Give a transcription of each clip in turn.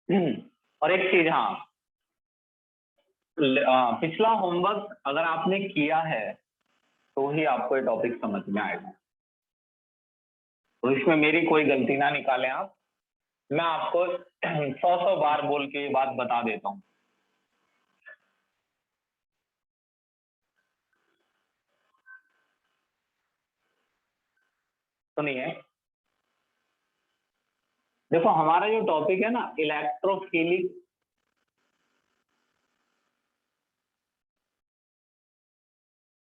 और एक चीज, हाँ, पिछला होमवर्क अगर आपने किया है तो ही आपको ये टॉपिक समझ में आएगा। तो इसमें मेरी कोई गलती ना निकालें आप। मैं आपको 100 बार बोल के ये बात बता देता हूँ। सुनिए, देखो हमारा जो टॉपिक है ना, इलेक्ट्रोफिलिक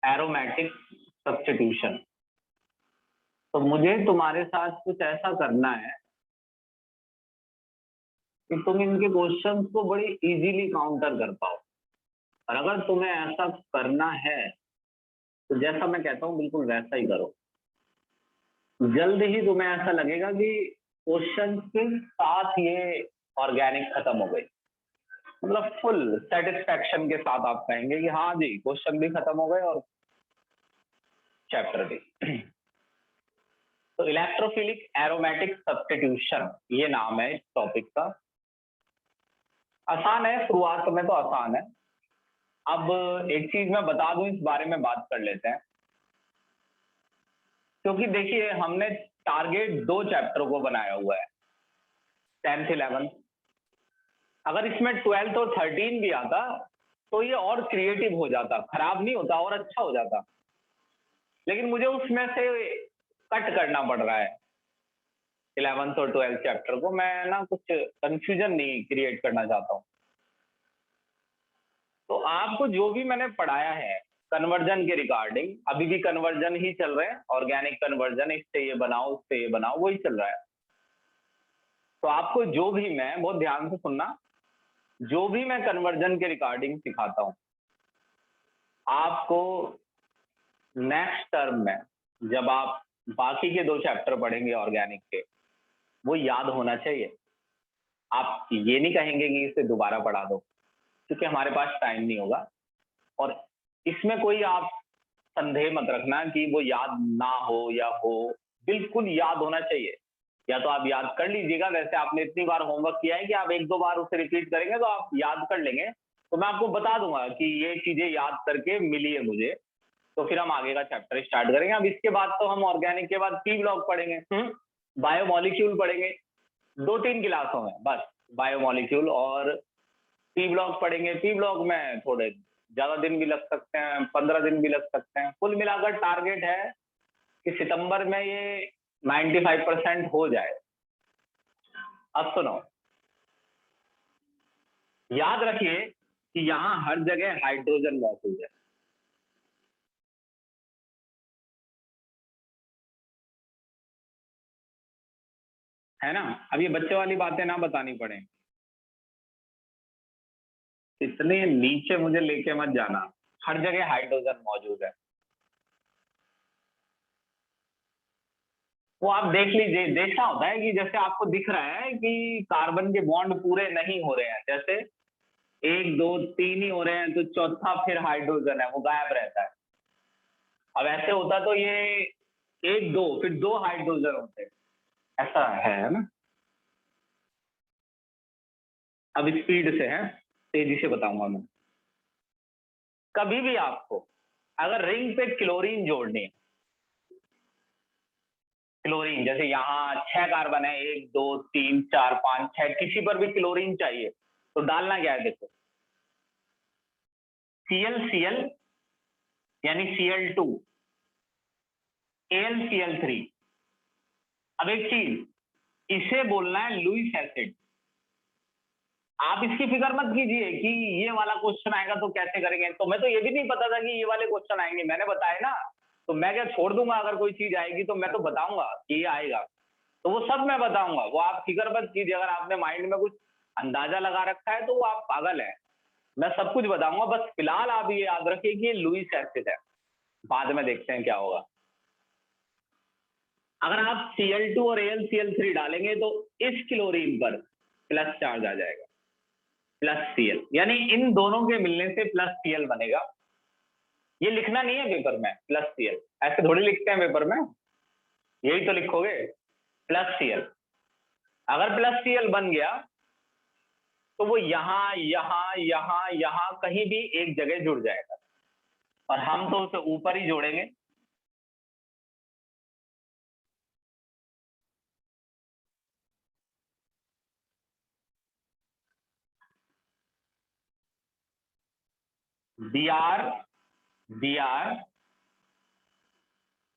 एरोमेटिक सब्स्टिट्यूशन। तो मुझे तुम्हारे साथ कुछ ऐसा करना है कि तुम इनके क्वेश्चंस को बड़ी इजीली काउंटर कर पाओ। और अगर तुम्हें ऐसा करना है तो जैसा मैं कहता हूँ बिल्कुल वैसा ही करो। जल्द ही तुम्हें ऐसा लगेगा कि क्वेश्चन के साथ ये ऑर्गेनिक खत्म हो गई, मतलब फुल सेटिस्फैक्शन के साथ आप कहेंगे कि हाँ जी, क्वेश्चन भी खत्म हो गए और चैप्टर भी। तो इलेक्ट्रोफिलिक एरोमेटिक सब्स्टिट्यूशन ये नाम है इस टॉपिक का। आसान है, शुरुआत में तो आसान है। अब एक चीज मैं बता दूं, इस बारे में बात कर लेते हैं। क्योंकि देखिए, हमने टारगेट 2 चैप्टर को बनाया हुआ है, 10th 11th। अगर इसमें 12th और 13 भी आता तो ये और क्रिएटिव हो जाता, खराब नहीं होता और अच्छा हो जाता। लेकिन मुझे उसमें से कट करना पड़ रहा है 11th और 12th चैप्टर को। मैं ना कुछ कंफ्यूजन नहीं क्रिएट करना चाहता हूँ। तो आपको जो भी मैंने पढ़ाया है कन्वर्जन के रिगार्डिंग, अभी भी कन्वर्जन ही चल रहे हैं, ऑर्गेनिक कन्वर्जन, इससे ये बनाओ उससे ये बनाओ, वही चल रहा है। तो आपको जो भी, मैं बहुत ध्यान से सुनना, जो भी मैं कन्वर्जन के रिगार्डिंग सिखाता हूं, आपको नेक्स्ट टर्म में जब आप बाकी के 2 चैप्टर पढ़ेंगे ऑर्गेनिक के, वो याद होना चाहिए। आप ये नहीं कहेंगे कि इसे दोबारा पढ़ा दो, क्योंकि हमारे पास टाइम नहीं होगा। और इसमें कोई आप संदेह मत रखना कि वो याद ना हो या हो, बिल्कुल याद होना चाहिए। या तो आप याद कर लीजिएगा, वैसे आपने इतनी बार होमवर्क किया है कि आप 1-2 बार उसे रिपीट करेंगे तो आप याद कर लेंगे। तो मैं आपको बता दूंगा कि ये चीजें याद करके मिली है मुझे, तो फिर हम आगे का चैप्टर स्टार्ट करेंगे। अब इसके बाद तो हम ऑर्गेनिक के बाद पी ब्लॉक पढ़ेंगे, बायोमोलिक्यूल पढ़ेंगे 2-3 क्लासों में बस। बायोमोलिक्यूल और पी ब्लॉक पढ़ेंगे। पी ब्लॉक में थोड़े ज्यादा दिन भी लग सकते हैं, 15 दिन भी लग सकते हैं। कुल मिलाकर टारगेट है कि सितंबर में ये 95% हो जाए। अब सुनो, याद रखिए कि यहां हर जगह हाइड्रोजन मौजूद है ना। अब ये बच्चे वाली बातें ना बतानी पड़े। इतने नीचे मुझे लेके मत जाना, हर जगह हाइड्रोजन मौजूद है। वो आप देख लीजिए, देखना होता है कि जैसे आपको दिख रहा है कि कार्बन के बॉन्ड पूरे नहीं हो रहे हैं, जैसे 1 2 3 ही हो रहे हैं, तो चौथा फिर हाइड्रोजन है वो गायब रहता है। अब ऐसे होता तो ये 1 2 फिर 2 हाइड्रोजन होते, ऐसा है ना। अब स्पीड से है, तेजी से बताऊंगा मैं। कभी भी आपको अगर रिंग पे क्लोरीन जोड़नी है, क्लोरीन जैसे यहाँ 6 कार्बन है, 1 2 3 4 5 6, किसी पर भी क्लोरीन चाहिए तो डालना क्या है, देखो ClCl यानी Cl2, AlCl3। अब एक चीज, इसे बोलना है लुईस एसिड। आप इसकी फिक्र मत कीजिए कि ये वाला क्वेश्चन आएगा तो कैसे करेंगे। तो मैं तो ये भी नहीं पता था कि ये वाले क्वेश्चन आएंगे, मैंने बताया ना। तो मैं क्या छोड़ दूंगा? अगर कोई चीज आएगी तो मैं तो बताऊंगा कि ये आएगा, तो वो सब मैं बताऊंगा। वो आप फिक्र मत कीजिए। अगर आपने माइंड में कुछ अंदाजा लगा रखा है तो वो आप पागल है। मैं सब कुछ बताऊंगा, बस फिलहाल आप ये याद रखिए कि ये लुईस एसिड है। बाद में देखते हैं क्या होगा। अगर आप Cl2 और AlCl3 डालेंगे तो इस क्लोरीन पर प्लस चार्ज आ जाएगा, प्लस Cl, यानी इन दोनों के मिलने से प्लस Cl बनेगा। ये लिखना नहीं है पेपर में प्लस Cl, ऐसे थोड़ी लिखते हैं पेपर में, यही तो लिखोगे प्लस Cl। अगर प्लस Cl बन गया तो वो यहाँ यहाँ यहाँ यहाँ कहीं भी एक जगह जुड़ जाएगा, और हम तो उसे ऊपर ही जोड़ेंगे। Br Br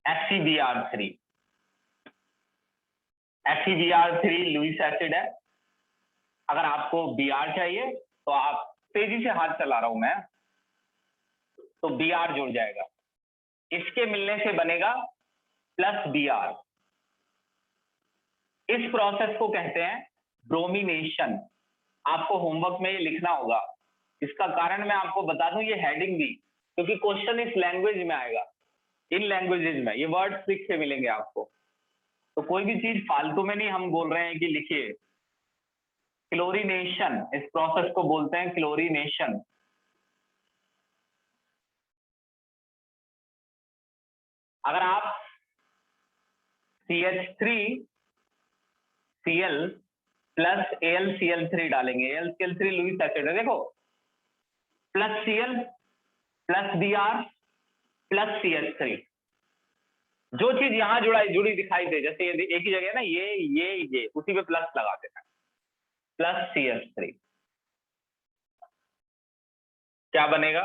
FeBr3 FeBr3 Lewis acid है। अगर आपको Br चाहिए तो आप तेजी से हाथ चला रहा हूं मैं, तो Br जुड़ जाएगा, इसके मिलने से बनेगा प्लस Br। इस प्रोसेस को कहते हैं ब्रोमिनेशन। आपको होमवर्क में ये लिखना होगा। इसका कारण मैं आपको बता दूं, ये हेडिंग भी, क्योंकि क्वेश्चन इस लैंग्वेज में आएगा, इन लैंग्वेजेज में ये वर्ड ट्रिक से मिलेंगे आपको। तो कोई भी चीज फालतू में नहीं हम बोल रहे हैं कि लिखिए। क्लोरीनेशन, इस प्रोसेस को बोलते हैं क्लोरीनेशन। अगर आप CH3Cl प्लस AlCl3 डालेंगे, AlCl3 लुईस एसिड है, देखो, plus Cl plus Br plus CH3, जो चीज यहां जुड़ी दिखाई दे, जैसे ये एक ही जगह है ना, ये उसी पे प्लस लगा देना, प्लस CH3, क्या बनेगा?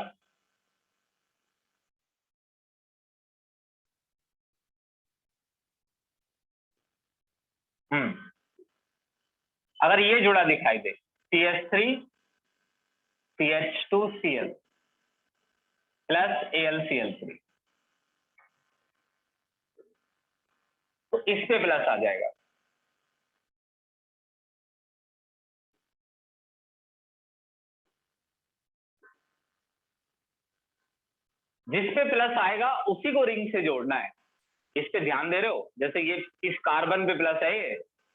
अगर ये जुड़ा दिखाई दे, CH3 CH2Cl प्लस AlCl3, तो इस पे प्लस आ जाएगा। जिस पे प्लस आएगा उसी को रिंग से जोड़ना है। इस पे ध्यान दे रहे हो? जैसे ये इस कार्बन पे प्लस है, ये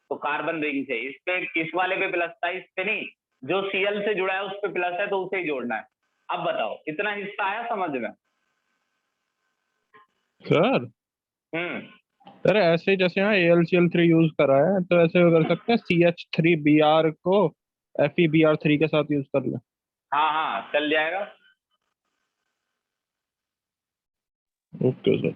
तो कार्बन रिंग से, इस पे इस वाले पे प्लस था, इस पे नहीं, जो Cl से जुड़ा है उस पे प्लस है, तो उसे ही जोड़ना है। अब बताओ, इतना हिस्सा आया समझ में? सर हम्म सर ऐसे जैसे यहाँ AlCl3 यूज करा है, तो ऐसे कर सकते हैं CH3Br को FeBr3 के साथ यूज कर ले। हाँ हाँ, चल जाएगा। Okay sir.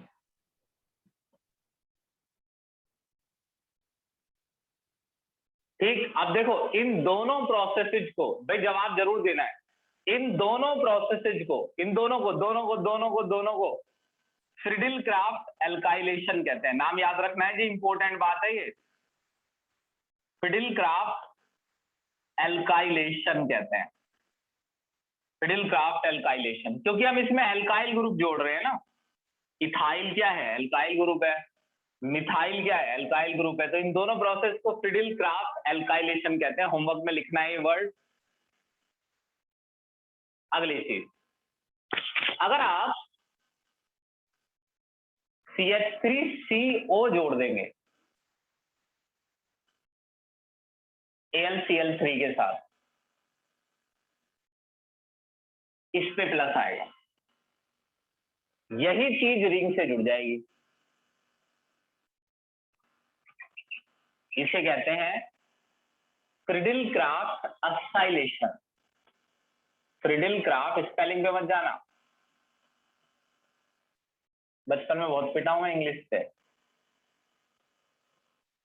ठीक, अब देखो, इन दोनों प्रोसेसेज को भाई जवाब जरूर देना है। इन दोनों प्रोसेसेज को, इन दोनों को फ्रिडिल क्राफ्ट एल्काइलेशन कहते हैं। नाम याद रखना है जी, इंपॉर्टेंट बात है ये। फ्रिडिल क्राफ्ट एल्काइलेशन कहते हैं, फ्रिडिल क्राफ्ट एल्काइलेशन, क्योंकि हम इसमें एल्काइल ग्रुप जोड़ रहे हैं ना। इथाइल क्या है? एल्काइल ग्रुप है। मिथाइल क्या है? एल्काइल ग्रुप है। तो इन दोनों प्रोसेस को फ्रिडिल क्राफ्ट एल्काइलेशन कहते हैं। होमवर्क में लिखना है ये वर्ड। अगली चीज, अगर आप CH3CO जोड़ देंगे AlCl3 के साथ, इस पे प्लस आएगा, यही चीज रिंग से जुड़ जाएगी। इसे कहते हैं फ्रिडिल क्राफ्ट असाइलेशन। फ्रिडिल क्राफ्ट, स्पेलिंग पे मत जाना, बचपन में बहुत पिटा हूं इंग्लिश से,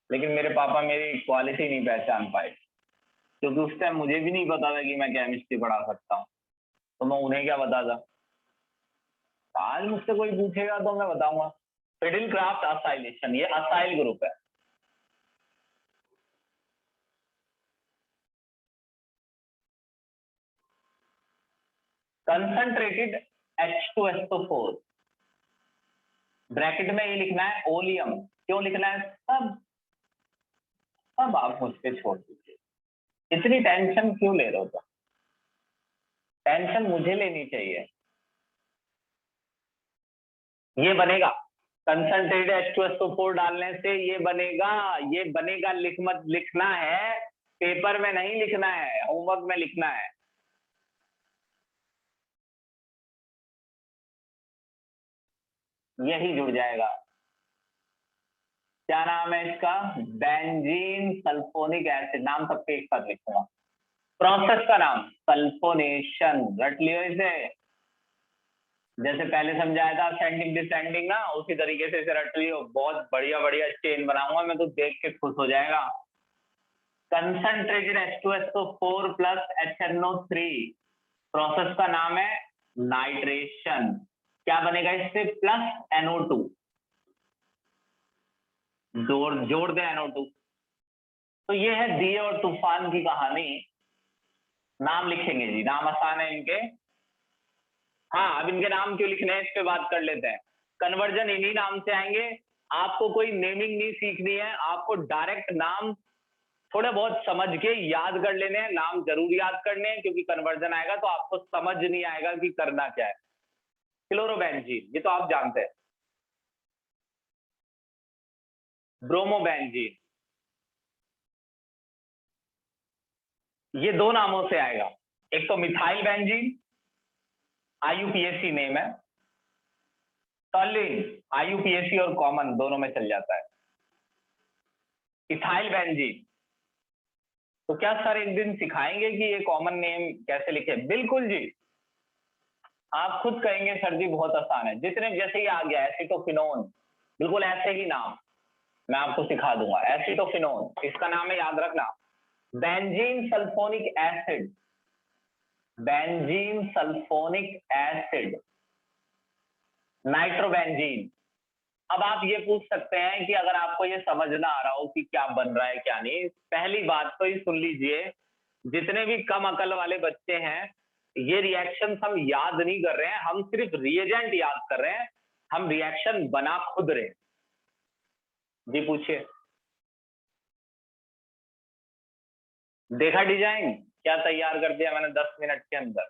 लेकिन मेरे पापा मेरी क्वालिटी नहीं पहचान पाए, क्योंकि उस टाइम मुझे भी नहीं पता था कि मैं केमिस्ट्री पढ़ा सकता हूँ, तो मैं उन्हें क्या बताता। आज मुझसे कोई पूछेगा तो मैं बताऊंगा। फ्रिडिल क्राफ्ट असाइलेशन, ये असाइल ग्रुप है। कंसंट्रेटेड H2SO4, ब्रैकेट में ये लिखना है ओलियम। क्यों लिखना है? सब सब आप मुझ पे छोड़ दीजिए, इतनी टेंशन क्यों ले रहे हो? तो टेंशन मुझे लेनी चाहिए। ये बनेगा, कंसंट्रेटेड H2SO4 डालने से ये बनेगा, ये बनेगा। लिखना है, पेपर में नहीं लिखना है, होमवर्क में लिखना है। यही जुड़ जाएगा। क्या नाम है इसका? Benzene sulphonic acid. नाम सबके एक साथ लिखूंगा। प्रोसेस का नाम सल्फोनेशन, रट लियो इसे। जैसे पहले समझाया था असेंडिंग डिसेंडिंग ना, उसी तरीके से इसे रट लियो। बहुत बढ़िया बढ़िया चेन बनाऊंगा मैं, तो देख के खुश हो जाएगा। Concentrated H2SO4 plus HNO3, process का नाम है नाइट्रेशन। क्या बनेगा इससे? प्लस NO2, जोड़ दे NO2। तो ये है दिए और तूफान की कहानी। नाम लिखेंगे जी, नाम आसान है इनके। हाँ, अब इनके नाम क्यों लिखने हैं इस पे बात कर लेते हैं। कन्वर्जन इन्हीं नाम से आएंगे। आपको कोई नेमिंग नहीं सीखनी है, आपको डायरेक्ट नाम थोड़े बहुत समझ के याद कर लेने हैं। नाम जरूर याद करने हैं, क्योंकि कन्वर्जन आएगा तो आपको समझ नहीं आएगा कि करना क्या है। क्लोरोबेंजीन, ये तो आप जानते हैं। ब्रोमोबेंजीन, ये दो नामों से आएगा। एक तो मिथाइल बेंजीन, IUPAC नेम है। टॉलिन, IUPAC और कॉमन दोनों में चल जाता है। इथाइल बेंजीन, तो क्या सर एक दिन सिखाएंगे कि ये कॉमन नेम कैसे लिखे? बिल्कुल जी, आप खुद कहेंगे सर जी बहुत आसान है। जितने जैसे ही आ गया एसिटोफिनोन, बिल्कुल ऐसे ही नाम मैं आपको सिखा दूंगा। एसिटोफिनोन, इसका नाम है, याद रखना, benzene sulphonic acid. Benzene sulphonic acid, nitrobenzene. अब आप ये पूछ सकते हैं कि अगर आपको ये समझ ना आ रहा हो कि क्या बन रहा है क्या नहीं, पहली बात तो ये सुन लीजिए, जितने भी कम अकल वाले बच्चे हैं, ये रिएक्शन हम याद नहीं कर रहे हैं, हम सिर्फ रिएजेंट याद कर रहे हैं, हम रिएक्शन बना खुद रहे हैं। जी पूछिए। देखा डिजाइन क्या तैयार कर दिया मैंने 10 मिनट के अंदर?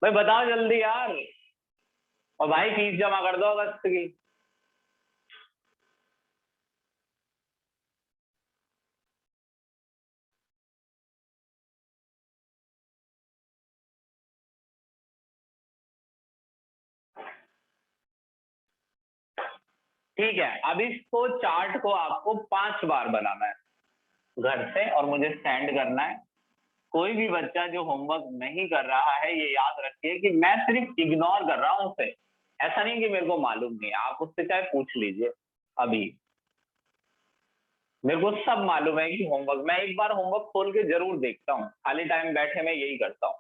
भाई बताओ जल्दी यार। और भाई फीस जमा कर दो अगस्त की। ठीक है, अब इसको चार्ट को आपको 5 बार बनाना है घर से और मुझे सेंड करना है। कोई भी बच्चा जो होमवर्क नहीं कर रहा है, ये याद रखिए कि मैं सिर्फ इग्नोर कर रहा हूं उसे। ऐसा नहीं कि मेरे को मालूम नहीं है, आप उससे चाहे पूछ लीजिए। अभी मेरे को सब मालूम है कि होमवर्क, मैं एक बार होमवर्क खोल के जरूर देखता हूँ। खाली टाइम बैठे मैं यही करता हूँ।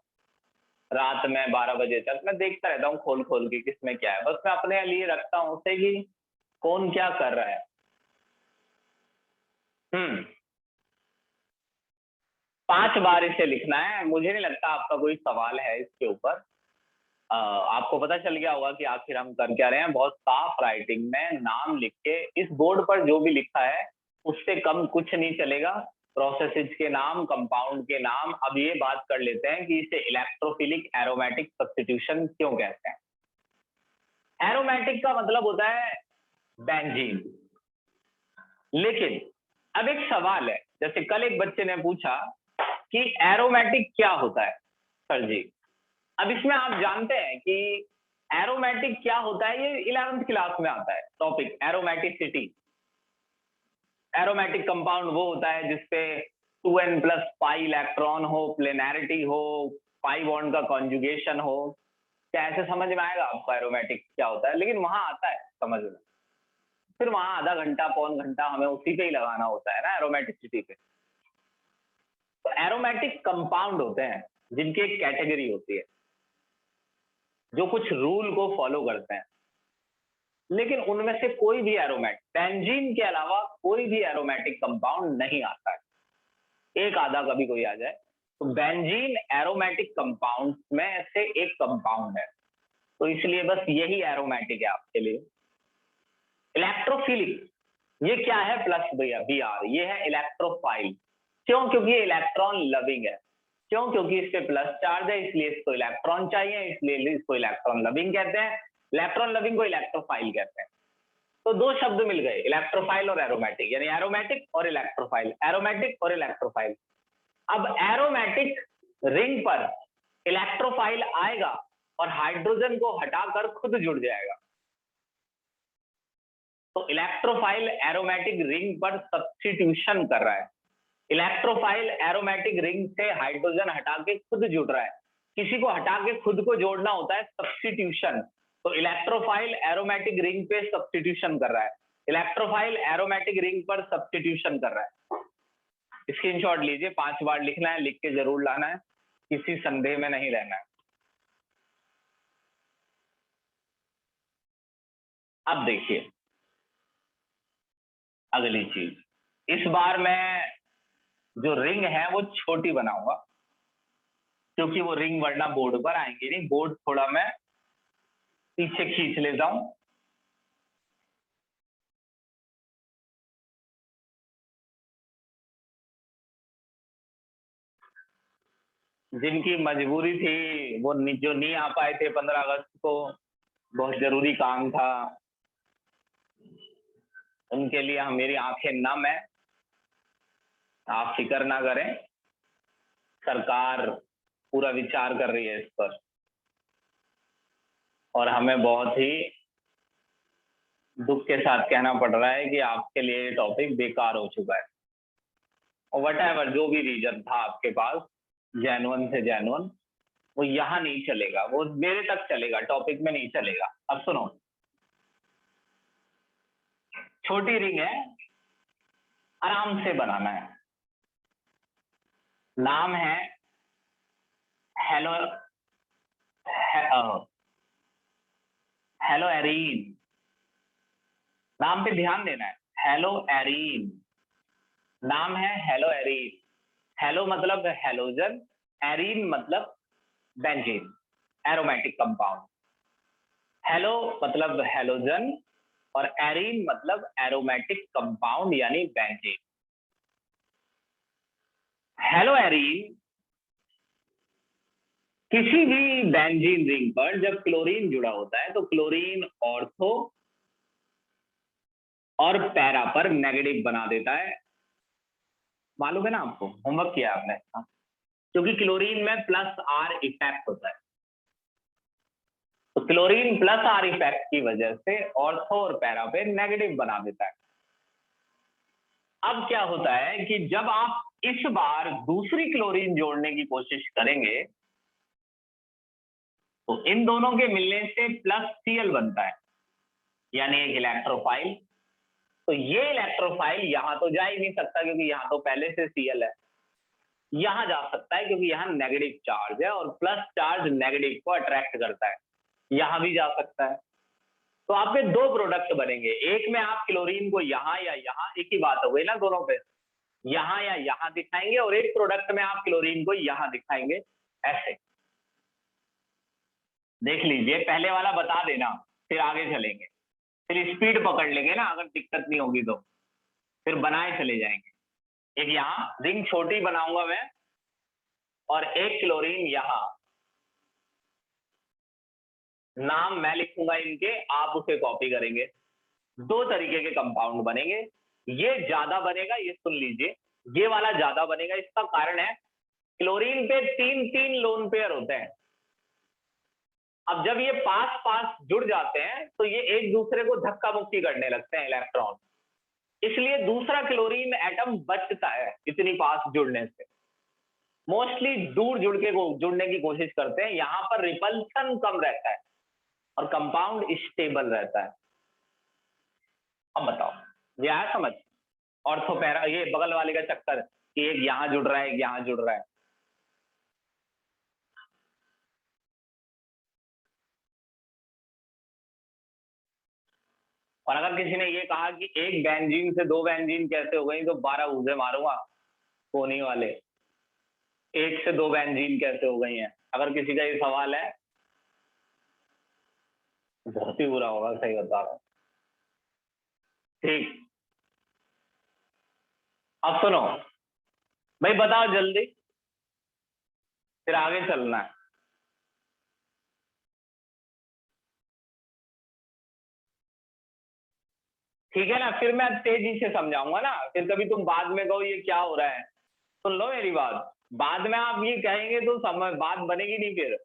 रात में 12 बजे तक मैं देखता रहता हूँ खोल खोल के किसमें क्या है। बस मैं अपने लिए रखता हूँ उसे कि कौन क्या कर रहा है। 5 बार इसे लिखना है। मुझे नहीं लगता आपका कोई सवाल है इसके ऊपर। आपको पता चल गया होगा कि आखिर हम कर क्या रहे हैं। बहुत साफ राइटिंग में नाम लिख के, इस बोर्ड पर जो भी लिखा है उससे कम कुछ नहीं चलेगा। प्रोसेसेज के नाम, कंपाउंड के नाम। अब ये बात कर लेते हैं कि इसे इलेक्ट्रोफिलिक एरोमेटिक सब्स्टिट्यूशन क्यों कहते हैं। एरोमेटिक का मतलब होता है बेंजीन। लेकिन अब एक सवाल है, जैसे कल एक बच्चे ने पूछा कि एरोमेटिक क्या होता है सर जी। अब इसमें आप जानते हैं कि एरोमेटिक क्या होता है, ये 11th क्लास में आता है टॉपिक, एरोमेटिसिटी। एरोमेटिक कंपाउंड वो होता है जिसपे 2n प्लस पाई इलेक्ट्रॉन हो, प्लेनैरिटी हो, पाई बॉन्ड का कॉन्जुगेशन हो। क्या ऐसे समझ में आएगा आपको एरोमेटिक क्या होता है? लेकिन वहां आता है समझ में। फिर वहां आधा घंटा पौन घंटा हमें उसी पे ही लगाना होता है ना, एरोमेटिसिटी पे। तो एरोमेटिक कंपाउंड होते हैं जिनकी एक कैटेगरी होती है, जो कुछ रूल को फॉलो करते हैं। लेकिन उनमें से कोई भी एरोमेटिक, बेंजीन के अलावा कोई भी एरोमेटिक कंपाउंड नहीं आता है। एक आधा कभी कोई आ जाए। तो बेंजीन एरोमेटिक कंपाउंड में से एक कंपाउंड है, तो इसलिए बस यही एरोमेटिक है आपके लिए। इलेक्ट्रोफिलिक, ये क्या है? प्लस Br, ये है इलेक्ट्रोफाइल। क्यों? क्योंकि ये इलेक्ट्रॉन लविंग है। क्यों? क्योंकि इस पे प्लस चार्ज है, इसलिए इसको इलेक्ट्रॉन चाहिए, इसलिए इसको इलेक्ट्रॉन लविंग कहते हैं। इलेक्ट्रॉन लविंग को इलेक्ट्रोफाइल कहते हैं। तो दो शब्द मिल गए, इलेक्ट्रोफाइल और एरोमेटिक, यानी एरोमेटिक और इलेक्ट्रोफाइल, एरोमेटिक और इलेक्ट्रोफाइल। अब एरोमेटिक रिंग पर इलेक्ट्रोफाइल आएगा और हाइड्रोजन को हटाकर खुद जुड़ जाएगा। तो इलेक्ट्रोफाइल एरोमेटिक रिंग पर सब्स्टिट्यूशन कर रहा है। इलेक्ट्रोफाइल एरोमेटिक रिंग से हाइड्रोजन हटा के खुद जुड़ रहा है। किसी को हटा के खुद को जोड़ना होता है सब्स्टिट्यूशन। तो इलेक्ट्रोफाइल एरोमेटिक रिंग पे सब्स्टिट्यूशन कर रहा है। इलेक्ट्रोफाइल एरोमेटिक रिंग पर सब्स्टिट्यूशन कर रहा है। स्क्रीनशॉट लीजिए, 5 बार लिखना है, लिख के जरूर लाना है, किसी संदेह में नहीं रहना है। अब देखिए अगली चीज, इस बार मैं जो रिंग है वो छोटी बनाऊंगा, क्योंकि वो रिंग वरना बोर्ड पर आएंगे नहीं। बोर्ड थोड़ा मैं पीछे खींच लेता हूं। जिनकी मजबूरी थी वो जो नहीं आ पाए थे 15 अगस्त को, बहुत जरूरी काम था, उनके लिए मेरी आंखें नम है। आप फिक्र ना करें, सरकार पूरा विचार कर रही है इस पर, और हमें बहुत ही दुख के साथ कहना पड़ रहा है कि आपके लिए ये टॉपिक बेकार हो चुका है। और वटएवर जो भी रीजन था आपके पास, जेन्युइन से जेन्युइन, वो यहाँ नहीं चलेगा, वो मेरे तक चलेगा, टॉपिक में नहीं चलेगा। अब सुनो, छोटी रिंग है, आराम से बनाना है। नाम है हेलो हेलो एरीन। नाम पे ध्यान देना है, हेलो एरीन। नाम है हेलो एरीन। हेलो मतलब हेलोजन, एरीन मतलब बेंजीन, एरोमेटिक कंपाउंड। हेलो मतलब हेलोजन और एरीन मतलब एरोमेटिक कंपाउंड यानी बेंजीन। हेलो एरीन किसी भी बेंजीन रिंग पर जब क्लोरीन जुड़ा होता है तो क्लोरीन ऑर्थो और पैरा पर नेगेटिव बना देता है। मालूम है ना आपको, होमवर्क किया आपने, क्योंकि क्लोरीन में प्लस आर इफेक्ट होता है। तो क्लोरीन प्लस आर इफेक्ट की वजह से ऑर्थो और पैरा पे नेगेटिव बना देता है। अब क्या होता है कि जब आप इस बार दूसरी क्लोरीन जोड़ने की कोशिश करेंगे तो इन दोनों के मिलने से प्लस Cl बनता है, यानी एक इलेक्ट्रोफाइल। तो ये इलेक्ट्रोफाइल यहां तो जा ही नहीं सकता क्योंकि यहां तो पहले से Cl है। यहां जा सकता है क्योंकि यहां नेगेटिव चार्ज है और प्लस चार्ज नेगेटिव को अट्रैक्ट करता है। यहां भी जा सकता है। तो आपके दो प्रोडक्ट बनेंगे, एक में आप क्लोरीन को यहां या यहां, एक ही बात हो गई ना दोनों पे, यहां या यहां दिखाएंगे, और एक प्रोडक्ट में आप क्लोरीन को यहां दिखाएंगे। ऐसे देख लीजिए, पहले वाला बता देना, फिर आगे चलेंगे, फिर स्पीड पकड़ लेंगे ना, अगर दिक्कत नहीं होगी तो फिर बनाए चले जाएंगे। एक यहां रिंग छोटी बनाऊंगा मैं, और एक क्लोरीन यहां, नाम मैं लिखूंगा इनके, आप उसे कॉपी करेंगे। दो तरीके के कंपाउंड बनेंगे। ये ज्यादा बनेगा, ये सुन लीजिए, ये वाला ज्यादा बनेगा। इसका कारण है क्लोरीन पे 3-3 लोन पेयर होते हैं। अब जब ये पास पास जुड़ जाते हैं तो ये एक दूसरे को धक्का मुक्की करने लगते हैं इलेक्ट्रॉन, इसलिए दूसरा क्लोरीन एटम बचता है इतनी पास जुड़ने से। मोस्टली दूर जुड़ने की कोशिश करते हैं, यहां पर रिपल्सन कम रहता है और कंपाउंड स्टेबल रहता है। अब बताओ, ये आया समझ? ऑर्थोपैरा, ये बगल वाले का चक्कर कि एक यहां जुड़ रहा है एक यहां जुड़ रहा है। और अगर किसी ने ये कहा कि एक बेंजीन से दो बेंजीन कैसे हो गई, तो 12 उसे मारूंगा कोनी वाले। एक से दो बेंजीन कैसे हो गई हैं, अगर किसी का ये सवाल है, बहुत ही बुरा होगा, सही बता रहा हूं। ठीक, अब सुनो भाई, बताओ जल्दी, फिर आगे चलना है। ठीक है ना, फिर मैं तेजी से समझाऊंगा ना, फिर कभी तुम बाद में कहो ये क्या हो रहा है। सुन लो मेरी बात, बाद में आप ये कहेंगे तो समय बात बनेगी नहीं फिर,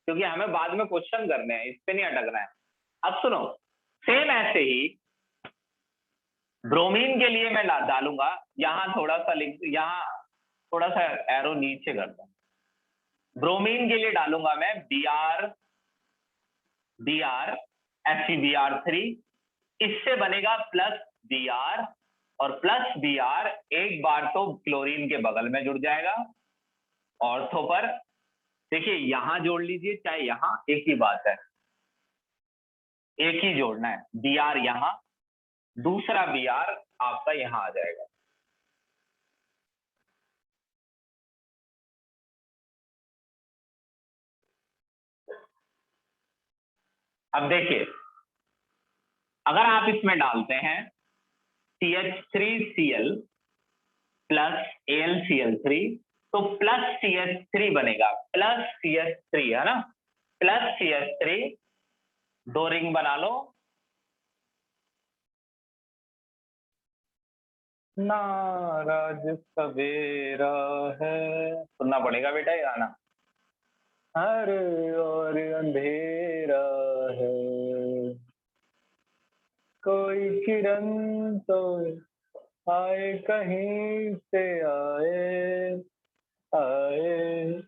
क्योंकि हमें बाद में क्वेश्चन करने हैं, इस पे नहीं अटकना है। अब सुनो, सेम ऐसे ही ब्रोमीन के लिए मैं डालूंगा, यहाँ थोड़ा सा लिख, यहाँ थोड़ा सा एरो नीचे करता हूँ। ब्रोमीन के लिए डालूंगा मैं Br FeBr3, इससे बनेगा प्लस Br, और प्लस Br एक बार तो क्लोरीन के बगल में जुड़ जाएगा ऑर्थो पर। देखिए यहां जोड़ लीजिए चाहे यहां, एक ही बात है, एक ही जोड़ना है। Br यहां, दूसरा Br आपका यहां आ जाएगा। अब देखिए अगर आप इसमें डालते हैं CH3Cl प्लस AlCl3, तो प्लस CH3 बनेगा, प्लस CH3 है ना, प्लस CH3, 2 रिंग बना लो। नाराज सवेरा है, सुनना पड़ेगा बेटा ये गाना। हर और अंधेरा है, कोई किरण तो आए, कहीं से आए आए।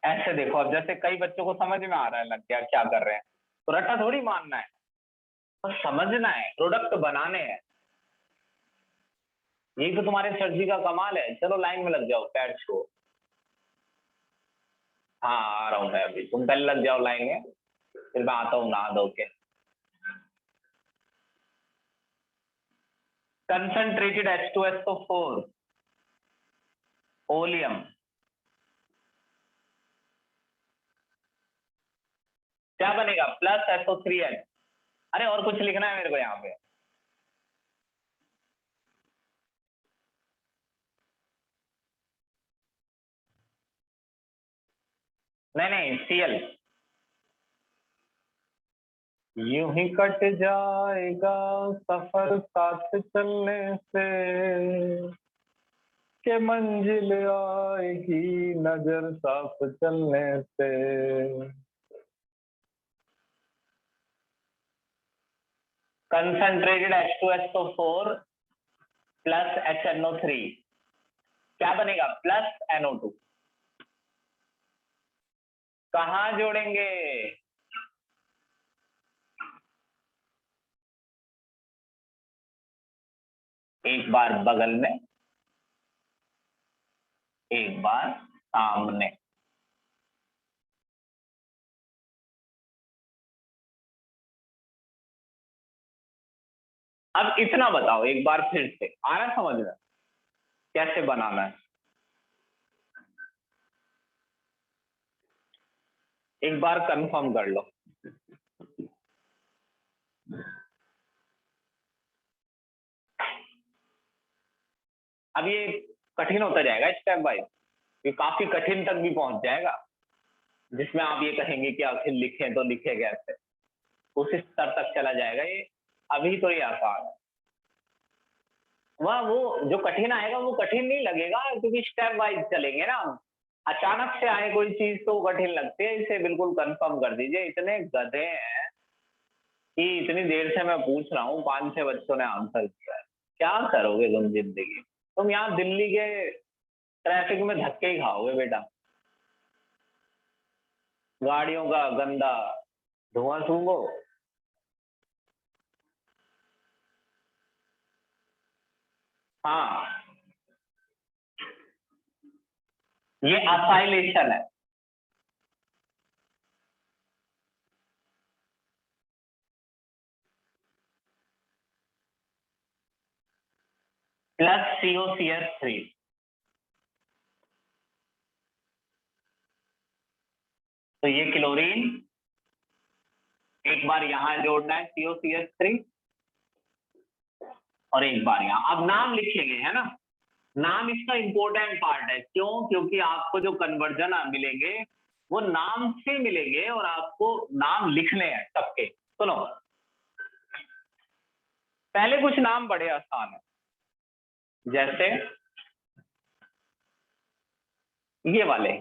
ऐसे देखो, अब जैसे कई बच्चों को समझ में आ रहा है लग गया क्या कर रहे हैं, तो रट्टा थोड़ी मारना है, और समझना है, प्रोडक्ट बनाने हैं। यही तो तुम्हारे सर जी का कमाल है। चलो लाइन में लग जाओ, पैड शो। हाँ आ रहा हूँ मैं अभी, तुम पहले लग जाओ लाइन में, फिर मैं आता हूँ नहा धो के। कंसंट्रेटेड H2SO4 ओलियम, क्या बनेगा, प्लस SO3H। अरे और कुछ लिखना है मेरे को यहाँ पे? नहीं नहीं, Cl। यूं ही कट जाएगा सफर साथ चलने से, के मंजिल आएगी नजर साफ चलने से। कंसंट्रेटेड H2SO4 प्लस HNO3, क्या बनेगा, प्लस NO2। कहाँ जोड़ेंगे? एक बार बगल में, एक बार सामने। अब इतना बताओ एक बार फिर से, आ रहा समझ में कैसे बनाना है? एक बार कंफर्म कर लो। अब ये कठिन होता जाएगा स्टेप बाय, ये काफी कठिन तक भी पहुंच जाएगा, जिसमें आप ये कहेंगे कि आखिर लिखें तो लिखे कैसे, उस स्तर तक चला जाएगा ये। अभी तो ये आसान है, वह वो जो कठिन आएगा वो कठिन नहीं लगेगा, क्योंकि स्टेप वाइज चलेंगे ना हम। अचानक से आए कोई चीज तो कठिन लगती है, इसे बिल्कुल कंफर्म कर दीजिए। इतने गधे हैं कि इतनी देर से मैं पूछ रहा हूँ, 5-6 बच्चों ने आंसर किया है। क्या करोगे तुम जिंदगी, तुम यहाँ दिल्ली के ट्रैफिक में धक्के ही खाओगे बेटा, गाड़ियों का गंदा धुआं सूंघो। हाँ ये असाइलेशन है। प्लस COCS3, तो ये क्लोरीन एक बार यहां जोड़ना है COCS3, और एक बार यहां। अब नाम लिखेंगे है ना, नाम इसका इंपॉर्टेंट पार्ट है। क्यों? क्योंकि आपको जो कन्वर्जन मिलेंगे वो नाम से मिलेंगे, और आपको नाम लिखने हैं सबके। सुनो, पहले कुछ नाम बड़े आसान है, जैसे ये वाले,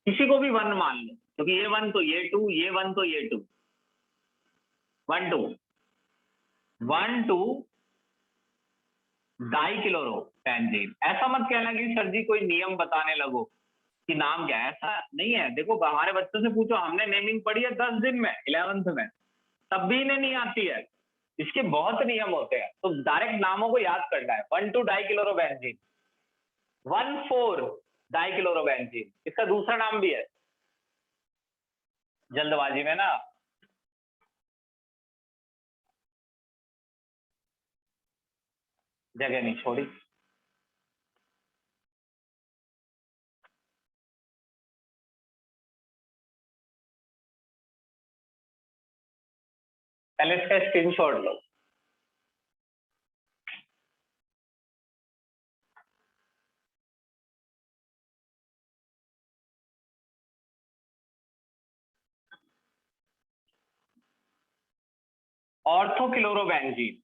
किसी को भी 1 मान लो, क्योंकि ये 1 तो ये 2, ये 1 तो ये 2, 1 2 1 2 डाइक्लोरो बेंजीन। ऐसा मत कहना कि सर जी कोई नियम बताने लगो कि नाम क्या है, ऐसा नहीं है। देखो हमारे बच्चों से पूछो, हमने नेमिंग पढ़ी है 10 दिन में 11th में, तब भी इन्हें नहीं आती है। इसके बहुत नियम होते हैं, तो डायरेक्ट नामों को याद करना है। 1 2 डाइक्लोरो बेंजीन, 1 4 डाइक्लोरो बेंजीन, इसका दूसरा नाम भी है। जल्दबाजी में ना जगह नहीं छोड़ी। पहले इसका स्क्रीनशॉट लो। ऑर्थोक्लोरोबेंजीन,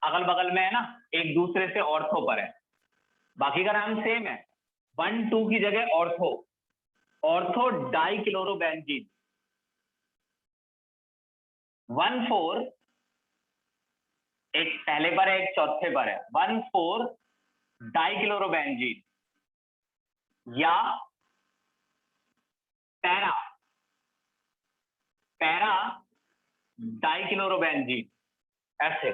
अगल बगल में है ना, एक दूसरे से ऑर्थो पर है, बाकी का नाम सेम है। 1 2 की जगह ऑर्थो, ऑर्थो डाइक्लोरोबेंजीन। 1 4 एक पहले पर है, एक चौथे पर है। 1 4 डाइक्लोरोबेंजीन या पैरा पैरा डाइक्लोरोबेंजीन, ऐसे।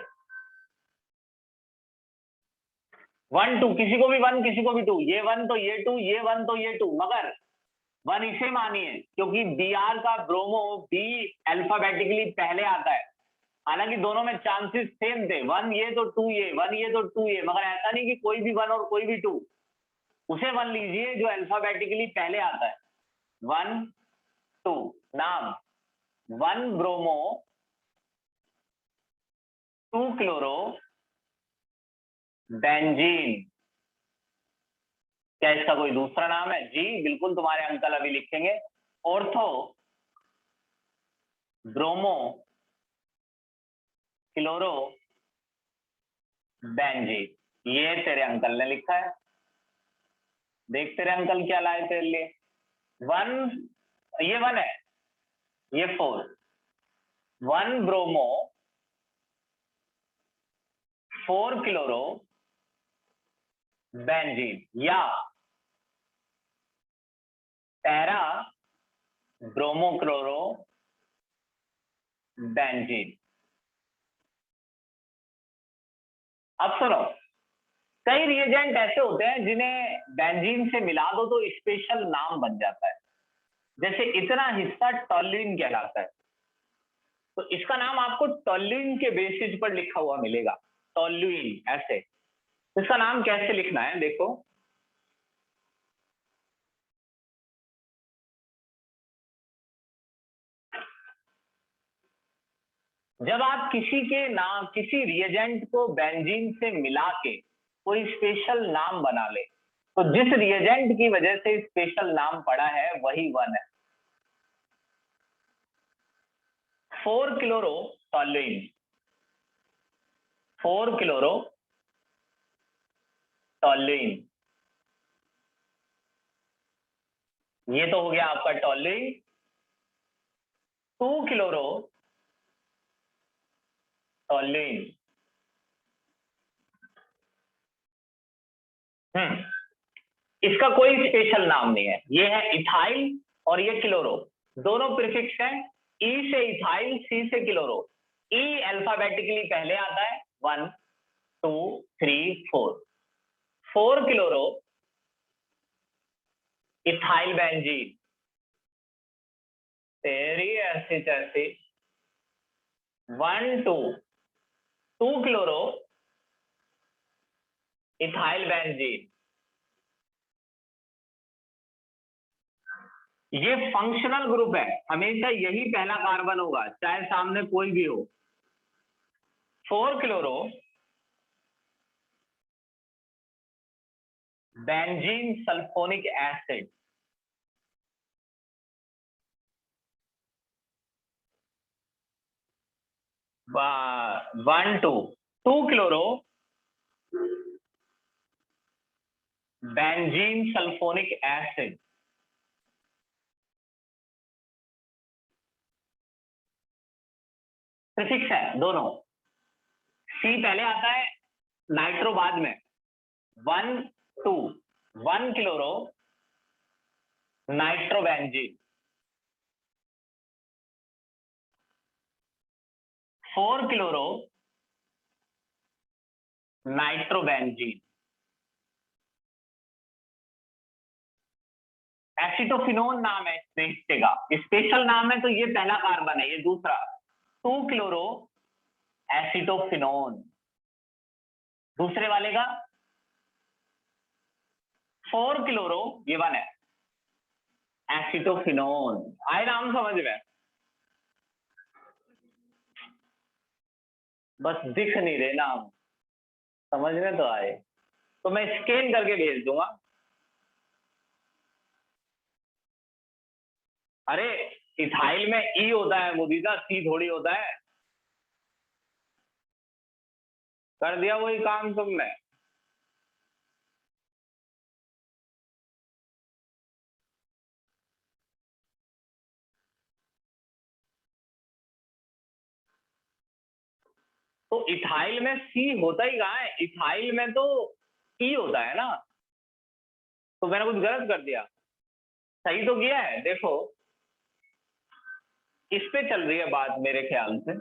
1 2 किसी को भी 1 किसी को भी 2, ये 1 तो ये 2, ये 1 तो ये 2, मगर 1 इसे मानिए क्योंकि Br का ब्रोमो बी अल्फाबेटिकली पहले आता है। हालांकि दोनों में चांसेस सेम थे, 1 ये तो 2 ये, 1 ये तो 2 ये, मगर ऐसा नहीं कि कोई भी 1 और कोई भी 2। उसे 1 लीजिए जो अल्फाबेटिकली पहले आता है। 1 2 नाम 1 ब्रोमो 2 क्लोरो बेंजीन। क्या इसका कोई दूसरा नाम है? जी बिल्कुल, तुम्हारे अंकल अभी लिखेंगे। ऑर्थो ब्रोमो क्लोरो बेंजीन, ये तेरे अंकल ने लिखा है। देख तेरे अंकल क्या लाए तेरे लिए। 1 ये 1 है, ये 4, 1 ब्रोमो 4 क्लोरो बेंजीन या पैरा ब्रोमोक्लोरो बेंजीन। अब सुनो, कई रिएजेंट ऐसे होते हैं जिन्हें बेंजीन से मिला दो तो स्पेशल नाम बन जाता है। जैसे इतना हिस्सा टॉल्यूइन कहलाता है, तो इसका नाम आपको टॉल्यूइन के बेसिस पर लिखा हुआ मिलेगा, टॉल्यूइन ऐसे। इसका नाम कैसे लिखना है देखो, जब आप किसी रिएजेंट को बेंजीन से मिला के कोई स्पेशल नाम बना ले, तो जिस रिएजेंट की वजह से स्पेशल नाम पड़ा है वही 1 है। 4 क्लोरो टॉल्यूइन, 4 क्लोरो टॉल्यूइन, ये तो हो गया आपका टॉल्यूइन। 2 क्लोरो टॉल्यूइन, इसका कोई स्पेशल नाम नहीं है, ये है इथाइल और ये क्लोरो, दोनों प्रीफिक्स हैं। ई से इथाइल, सी से क्लोरो। ई अल्फाबेटिकली पहले आता है, 1 2 3 4, 4 क्लोरो इथाइल बेंजीन, तेरी ऐसी तैसी। 1 2 2 क्लोरो इथाइल बेंजीन। ये फंक्शनल ग्रुप है, हमेशा यही पहला कार्बन होगा चाहे सामने कोई भी हो। 4 chloro benzene sulphonic acid, one two, two chloro benzene sulphonic acid. Prefix है दोनों, सी पहले आता है, नाइट्रो बाद में। One two, one chloro nitrobenzene, four chloro nitrobenzene. Acetophenone नाम है इस रिश्ते का, स्पेशल नाम है, तो ये पहला कार्बन है, ये दूसरा, टू क्लोरो एसिटोफिनोन। दूसरे वाले का फोर क्लोरो, ये वन है, एसिटोफिनोन। आए नाम समझ में? बस दिख नहीं रहे नाम, समझ में तो आए तो मैं स्कैन करके भेज दूंगा। अरे इथाइल में ई होता है मुदीदा, सी थोड़ी होता है। कर दिया वही काम तुमने। तो इथाइल में सी होता ही कहाँ है, इथाइल में तो ई होता है ना। तो मैंने कुछ गलत कर दिया? सही तो किया है, देखो इस पे चल रही है बात मेरे ख्याल से।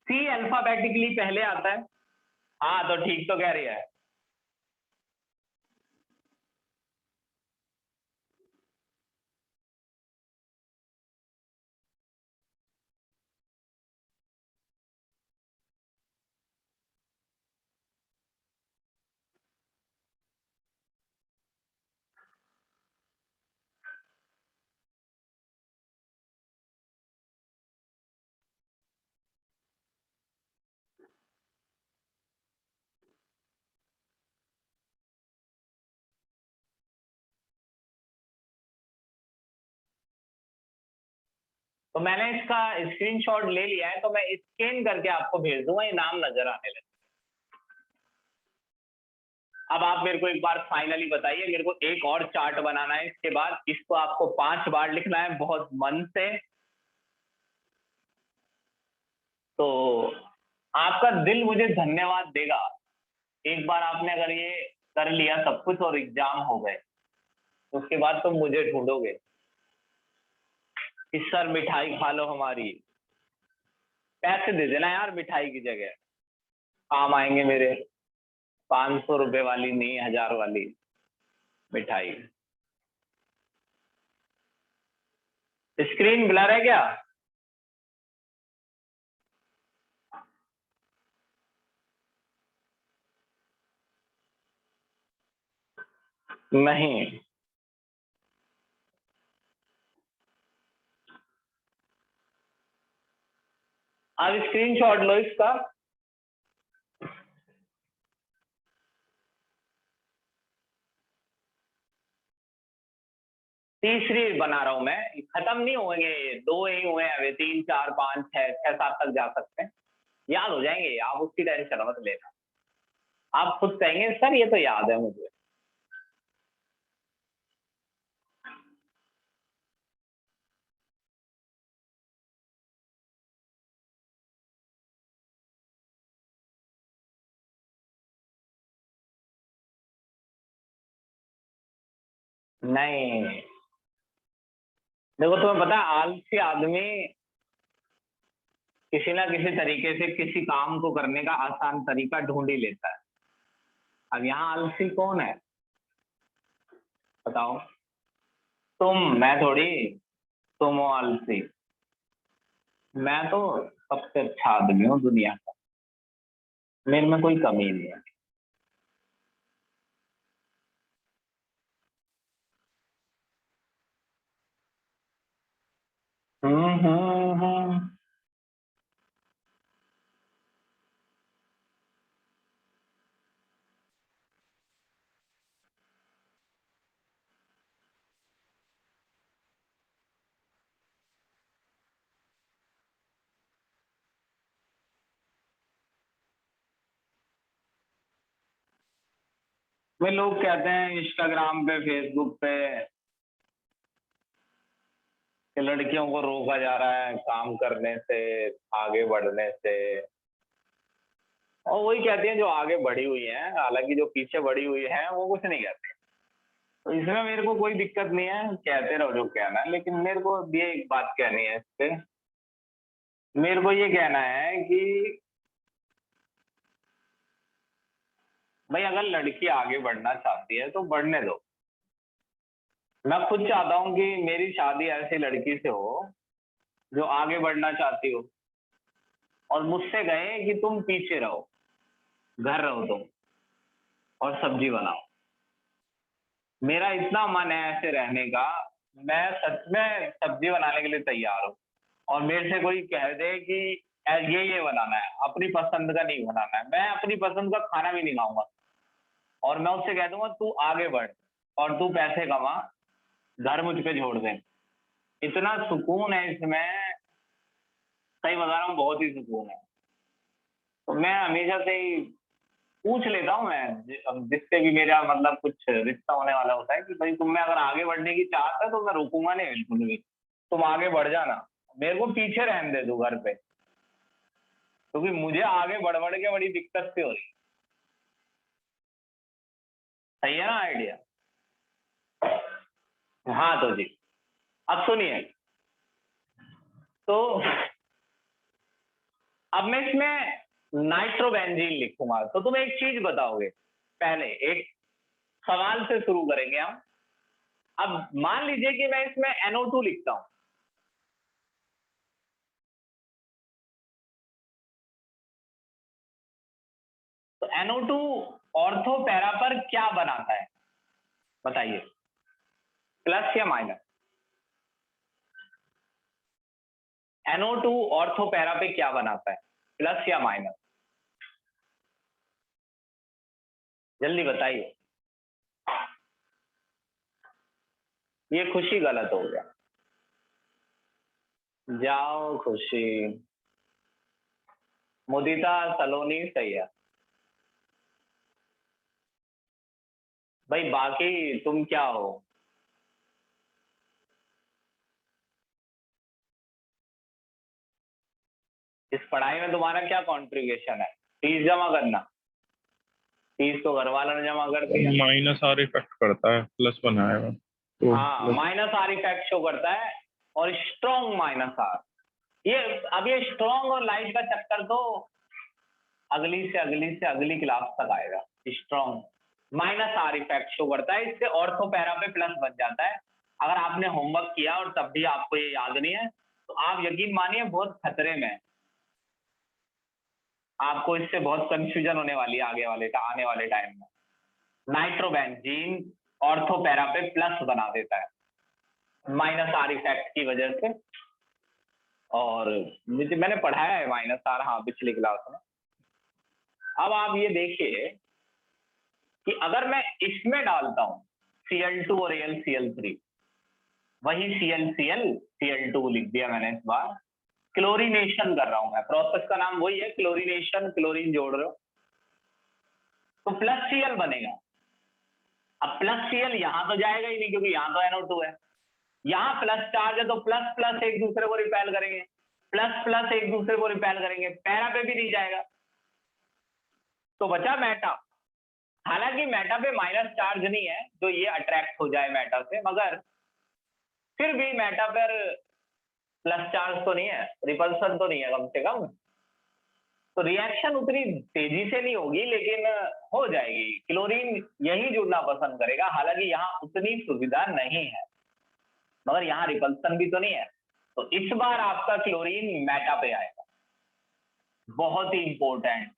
सी अल्फाबेटिकली पहले आता है। हाँ तो ठीक तो कह रही है। तो मैंने इसका स्क्रीनशॉट ले लिया है, तो मैं स्कैन करके आपको भेज दूंगा, ये नाम नजर आने लगे। अब आप मेरे को एक बार फाइनली बताइए, मेरे को एक और चार्ट बनाना है, इसके बाद इसको आपको 5 बार लिखना है बहुत मन से। तो आपका दिल मुझे धन्यवाद देगा, एक बार आपने अगर ये कर लिया सब कुछ और एग्जाम हो गए, तो उसके बाद तुम मुझे ढूंढोगे कि सर मिठाई खा लो हमारी। पैसे दे देना यार मिठाई की जगह, काम आएंगे मेरे, 500 रुपए वाली नहीं, 1000 वाली मिठाई। स्क्रीन ब्लर है क्या? नहीं। अब स्क्रीनशॉट लो इसका। तीसरी बना रहा हूं मैं, खत्म नहीं होंगे ये, दो ही हुए हैं अभी, 3 4 5 6 6 7 तक जा सकते हैं, याद हो जाएंगे, आप उसकी टेंशन मत लेना। आप खुद कहेंगे सर ये तो याद है मुझे। नहीं, देखो तुम्हें पता है आलसी आदमी किसी ना किसी तरीके से किसी काम को करने का आसान तरीका ढूंढ ही लेता है। अब यहाँ आलसी कौन है बताओ? तुम, मैं थोड़ी। तुम हो आलसी, मैं तो सबसे अच्छा आदमी हूँ दुनिया का, मेरे में कोई कमी नहीं है। हम्म। वे लोग कहते हैं इंस्टाग्राम पे, फेसबुक पे कि लड़कियों को रोका जा रहा है काम करने से, आगे बढ़ने से। और वही कहती हैं जो आगे बढ़ी हुई हैं, हालांकि जो पीछे बढ़ी हुई हैं वो कुछ नहीं कहती। तो इसमें मेरे को कोई दिक्कत नहीं है, कहते रहो जो कहना है, लेकिन मेरे को ये एक बात कहनी है इससे। मेरे को ये कहना है कि भाई अगर लड़की आगे बढ़ना चाहती है तो बढ़ने दो। मैं खुद चाहता हूँ कि मेरी शादी ऐसी लड़की से हो जो आगे बढ़ना चाहती हो, और मुझसे कहे कि तुम पीछे रहो, घर रहो तुम, और सब्जी बनाओ। मेरा इतना मन है ऐसे रहने का, मैं सच में सब्जी बनाने के लिए तैयार हूँ। और मेरे से कोई कह दे कि ये बनाना है, अपनी पसंद का नहीं बनाना है, मैं अपनी पसंद का खाना भी नहीं खाऊंगा। और मैं उससे कह दूंगा तू आगे बढ़ और तू पैसे कमा, घर मुझ पे छोड़ दे। इतना सुकून है इसमें, सही बता रहा हूँ, बहुत ही सुकून है। तो मैं हमेशा से ही पूछ लेता हूँ, मैं जिससे भी मेरा मतलब कुछ रिश्ता होने वाला होता है कि भाई तुम में अगर आगे बढ़ने की चाहत है तो मैं रोकूंगा नहीं बिल्कुल भी, तुम आगे बढ़ जाना, मेरे को पीछे रहने दे दो घर पे, क्योंकि मुझे आगे बढ़ के बड़ी दिक्कत सी हो रही। सही है ना आइडिया? हाँ तो जी, अब सुनिए। तो अब मैं इसमें नाइट्रोबेंजीन लिखूंगा, तो तुम एक चीज बताओगे। पहले एक सवाल से शुरू करेंगे हम। अब मान लीजिए कि मैं इसमें NO2 लिखता हूं, तो NO2 ऑर्थो पैरा पर क्या बनाता है बताइए, प्लस या माइनस? NO2 ऑर्थो पैरा पे क्या बनाता है, प्लस या माइनस? जल्दी बताइए। ये खुशी गलत हो गया, जाओ खुशी। मुदिता सलोनी सही है। भाई बाकी तुम क्या हो? इस पढ़ाई में तुम्हारा क्या कंट्रीब्यूशन है? फीस जमा करना, फीस तो घर वालों ने जमा कर दिया। माइनस आर इफेक्ट करता है, प्लस बनाएगा तो हाँ, plus. Minus are effect show करता है, और स्ट्रॉन्ग माइनस आर। ये अब ये स्ट्रॉन्ग और लाइट का चक्कर तो अगली क्लास तक आएगा। Strong minus are effect show करता है, इससे ऑर्थो पैरा पे प्लस बन जाता है। अगर आपने होमवर्क किया और तब भी आपको ये याद नहीं है तो आप यकीन मानिए बहुत खतरे में हैं। आपको इससे बहुत कंफ्यूजन होने वाली है आने वाले टाइम में। नाइट्रोबेंजीन ऑर्थो पैरा पे प्लस बना देता है माइनस आर इफेक्ट की वजह से। और मैंने पढ़ाया है माइनस आर, हाँ, पिछली क्लास में। अब आप ये देखिए कि अगर मैं इसमें डालता हूं Cl2 और AlCl3, वही Cl2 लिख दिया मैंने इस बार। क्लोरीनेशन कर रहा हूं मैं, प्रोसेस का नाम वही है क्लोरीनेशन, क्लोरीन जोड़ रहे हो तो प्लस Cl बनेगा। अब प्लस Cl यहां तो जाएगा ही नहीं क्योंकि यहां तो NO2 है, यहां प्लस चार्ज है तो प्लस प्लस एक दूसरे को रिपेल करेंगे, प्लस प्लस एक दूसरे को रिपेल करेंगे, पैरा पे भी नहीं जाएगा, तो बचा मेटा। हालांकि मेटा पे माइनस चार्ज नहीं है जो ये अट्रैक्ट हो जाए मेटा से, मगर फिर भी मेटा पर प्लस चार्ज तो नहीं है, रिपल्सन तो नहीं है कम से कम। तो रिएक्शन उतनी तेजी से नहीं होगी लेकिन हो जाएगी। क्लोरीन यही जुड़ना पसंद करेगा, हालांकि यहाँ उतनी सुविधा नहीं है, मगर यहाँ रिपल्सन भी तो नहीं है। तो इस बार आपका क्लोरीन मेटा पे आएगा। बहुत ही इंपॉर्टेंट,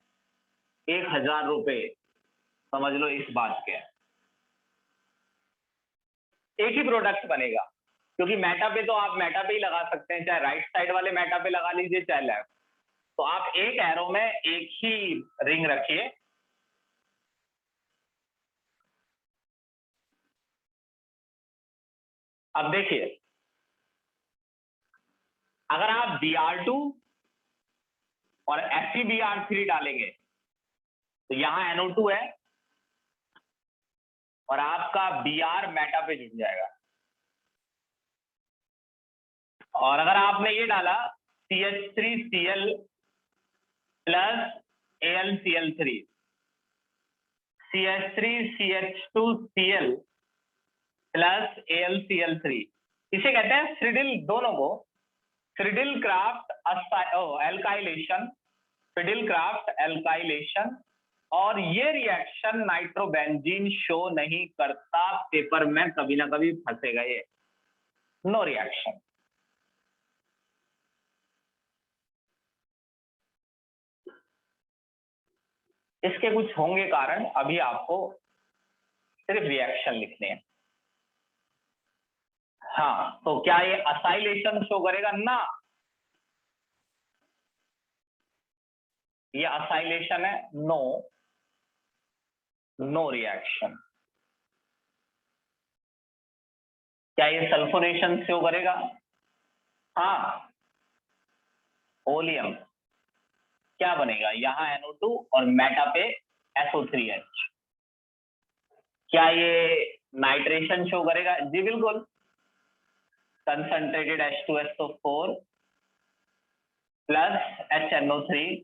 1000 रुपए समझ लो इस बात के। एक ही प्रोडक्ट बनेगा क्योंकि मेटा पे तो आप मेटा पे ही लगा सकते हैं, चाहे राइट साइड वाले मेटा पे लगा लीजिए चाहे लेफ्ट। तो आप एक एरो में एक ही रिंग रखिए। अब देखिए, अगर आप Br2 और FeBr3 डालेंगे तो यहां NO2 है, और आपका Br मेटा पे जुड़ जाएगा। और अगर आपने ये डाला CH3Cl plus AlCl3, CH3CH2Cl plus AlCl3, इसे कहते हैं फ्रिडिल, दोनों को फ्रिडिल क्राफ्ट एल्काइलेशन, फ्रिडिल क्राफ्ट एल्काइलेशन। और ये रिएक्शन नाइट्रोबेंजीन शो नहीं करता, पेपर में कभी ना कभी फंसेगा ये, नो रिएक्शन। इसके कुछ होंगे कारण, अभी आपको सिर्फ रिएक्शन लिखने हैं। हाँ, तो क्या ये असाइलेशन शो करेगा? ना, ये असाइलेशन है, नो, नो रिएक्शन। क्या ये सल्फोनेशन शो करेगा? हाँ, ओलियम क्या बनेगा, यहां NO2 और मेटा पे SO3H। क्या ये नाइट्रेशन शो करेगा? जी बिल्कुल, कंसंट्रेटेड H2SO4 प्लस HNO3।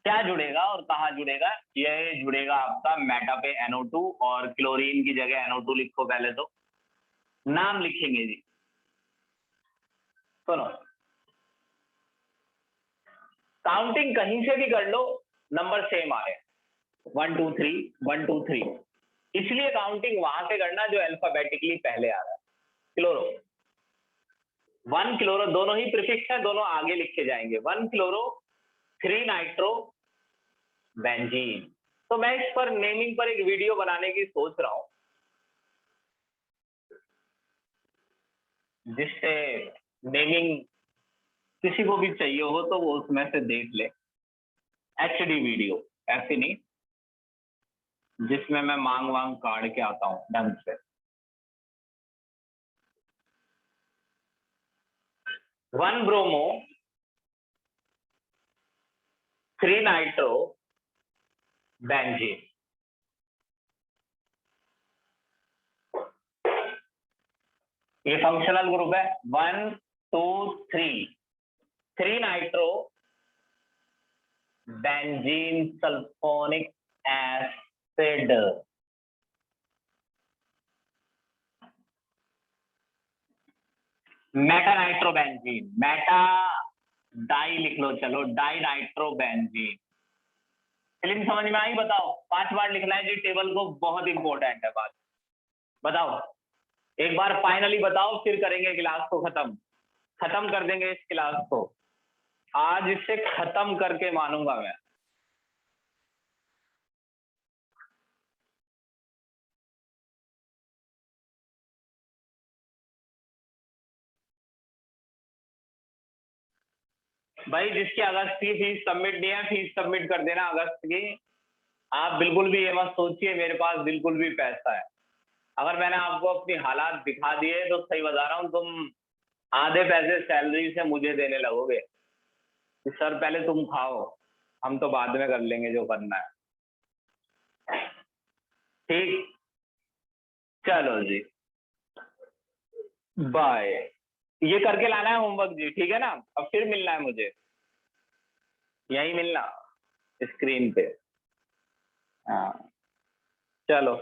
क्या जुड़ेगा और कहाँ जुड़ेगा? ये जुड़ेगा आपका मेटा पे NO2, और क्लोरीन की जगह NO2 लिखो, पहले तो नाम लिखेंगे जी। सुनो, काउंटिंग कहीं से भी कर लो, नंबर सेम आ रहे हैं, 1 2 3 1 2 3। इसलिए काउंटिंग वहां से करना जो अल्फाबेटिकली पहले आ रहा है। क्लोरो, 1 क्लोरो, दोनों ही प्रीफिक्स है, दोनों आगे लिखे जाएंगे, 1 क्लोरो 3 नाइट्रो बेंजीन। तो मैं इस पर नेमिंग पर एक वीडियो बनाने की सोच रहा हूं, जिससे नेमिंग किसी को भी चाहिए हो तो वो उसमें से देख ले, HD वीडियो, ऐसी नहीं जिसमें मैं मांग वांग काट के आता हूं ढंग से। 1 ब्रोमो 3 नाइट्रो बेंजीन। ये फंक्शनल ग्रुप है, 1 2 3, 3 nitro benzene sulphonic acid. Meta nitrobenzene, meta di लिख लो, चलो डाई नाइट्रोबेंजीन। फिल्म समझ में आई? बताओ, 5 बार लिखना है जी टेबल को, बहुत इंपॉर्टेंट है बात। बताओ एक बार फाइनली बताओ, फिर करेंगे क्लास को खत्म, खत्म कर देंगे इस क्लास को, आज इसे खत्म करके मानूंगा मैं। भाई जिसकी अगस्त की फीस सबमिट नहीं है, फीस सबमिट कर देना अगस्त की। आप बिल्कुल भी ये मत सोचिए मेरे पास बिल्कुल भी पैसा है। अगर मैंने आपको अपनी हालात दिखा दिए तो सही बता रहा हूँ, तुम आधे पैसे सैलरी से मुझे देने लगोगे कि सर पहले तुम खाओ, हम तो बाद में कर लेंगे जो करना है। ठीक, चलो जी, बाय। ये करके लाना है होमवर्क जी, ठीक है ना? अब फिर मिलना है मुझे, यहीं मिलना स्क्रीन पे। हाँ, चलो।